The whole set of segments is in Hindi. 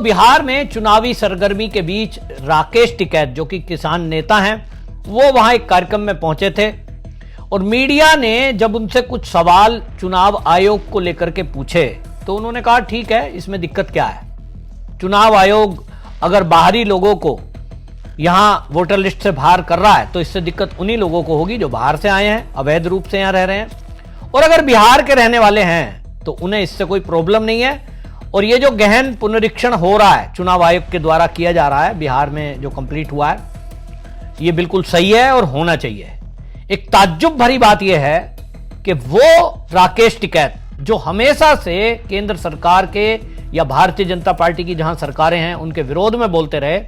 बिहार में चुनावी सरगर्मी के बीच राकेश टिकैत, जो कि किसान नेता हैं, वो वहां एक कार्यक्रम में पहुंचे थे और मीडिया ने जब उनसे कुछ सवाल चुनाव आयोग को लेकर के पूछे तो उन्होंने कहा ठीक है, इसमें दिक्कत क्या है। चुनाव आयोग अगर बाहरी लोगों को यहां वोटर लिस्ट से बाहर कर रहा है तो इससे दिक्कत उन्हीं लोगों को होगी जो बाहर से आए हैं, अवैध रूप से यहां रह रहे हैं, और अगर बिहार के रहने वाले हैं तो उन्हें इससे कोई प्रॉब्लम नहीं है। और ये जो गहन पुनरीक्षण हो रहा है चुनाव आयोग के द्वारा किया जा रहा है बिहार में जो कंप्लीट हुआ है, ये बिल्कुल सही है और होना चाहिए। एक ताज्जुब भरी बात यह है कि वो राकेश टिकैत जो हमेशा से केंद्र सरकार के या भारतीय जनता पार्टी की जहां सरकारें हैं उनके विरोध में बोलते रहे,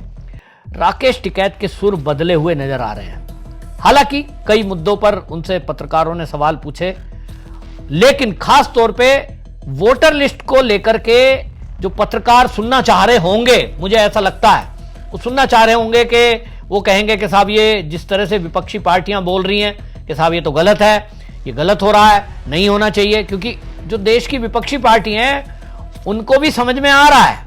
राकेश टिकैत के सुर बदले हुए नजर आ रहे हैं। हालांकि कई मुद्दों पर उनसे पत्रकारों ने सवाल पूछे, लेकिन खास तौर पे वोटर लिस्ट को लेकर के जो पत्रकार सुनना चाह रहे होंगे, मुझे ऐसा लगता है वो सुनना चाह रहे होंगे कि वो कहेंगे कि साहब ये जिस तरह से विपक्षी पार्टियां बोल रही हैं कि साहब ये तो गलत है, ये गलत हो रहा है, नहीं होना चाहिए। क्योंकि जो देश की विपक्षी पार्टी हैं उनको भी समझ में आ रहा है।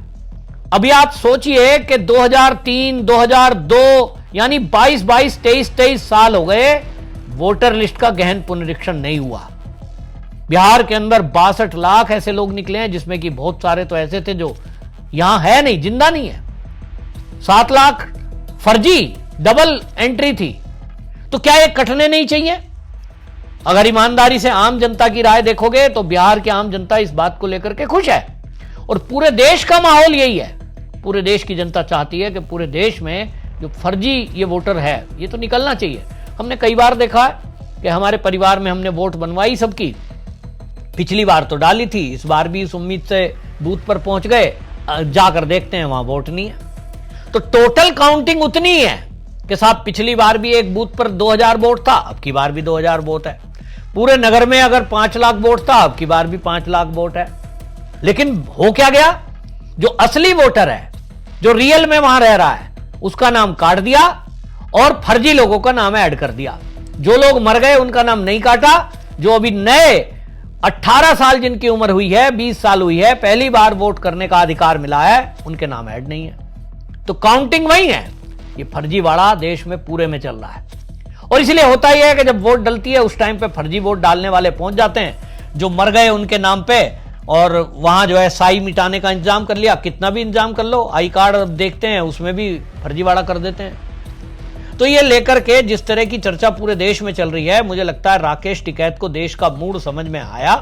अभी आप सोचिए कि 2003, 2002 यानी 22 साल हो गए, वोटर लिस्ट का गहन पुनरीक्षण नहीं हुआ। बिहार के अंदर 62 लाख ऐसे लोग निकले हैं, जिसमें कि बहुत सारे तो ऐसे थे जो यहां है नहीं, जिंदा नहीं है। 7 लाख फर्जी डबल एंट्री थी। तो क्या ये कटने नहीं चाहिए? अगर ईमानदारी से आम जनता की राय देखोगे तो बिहार की आम जनता इस बात को लेकर के खुश है और पूरे देश का माहौल यही है। पूरे देश की जनता चाहती है कि पूरे देश में जो फर्जी ये वोटर है ये तो निकलना चाहिए। हमने कई बार देखा कि हमारे परिवार में हमने वोट बनवाई सबकी, पिछली बार तो डाली थी, इस बार भी इस उम्मीद से बूथ पर पहुंच गए, जाकर देखते हैं वहां वोट नहीं है। तो टोटल काउंटिंग उतनी है कि साहब पिछली बार भी एक बूथ पर 2000 वोट था, अब की बार भी 2000 वोट है। पूरे नगर में अगर 5 लाख वोट था, अब की बार भी 5 लाख वोट है। लेकिन हो क्या गया, जो असली वोटर है, जो रियल में वहां रह रहा है, उसका नाम काट दिया और फर्जी लोगों का नाम ऐड कर दिया। जो लोग मर गए उनका नाम नहीं काटा, जो अभी नए 18 साल जिनकी उम्र हुई है, 20 साल हुई है, पहली बार वोट करने का अधिकार मिला है, उनके नाम ऐड नहीं है। तो काउंटिंग वही है। ये फर्जीवाड़ा देश में पूरे में चल रहा है और इसलिए होता ही है कि जब वोट डलती है उस टाइम पे फर्जी वोट डालने वाले पहुंच जाते हैं, जो मर गए उनके नाम पे, और वहां जो है साई मिटाने का इंतजाम कर लिया। कितना भी इंतजाम कर लो, आई कार्ड देखते हैं उसमें भी फर्जीवाड़ा कर देते हैं। तो ये लेकर के जिस तरह की चर्चा पूरे देश में चल रही है, मुझे लगता है राकेश टिकैत को देश का मूड समझ में आया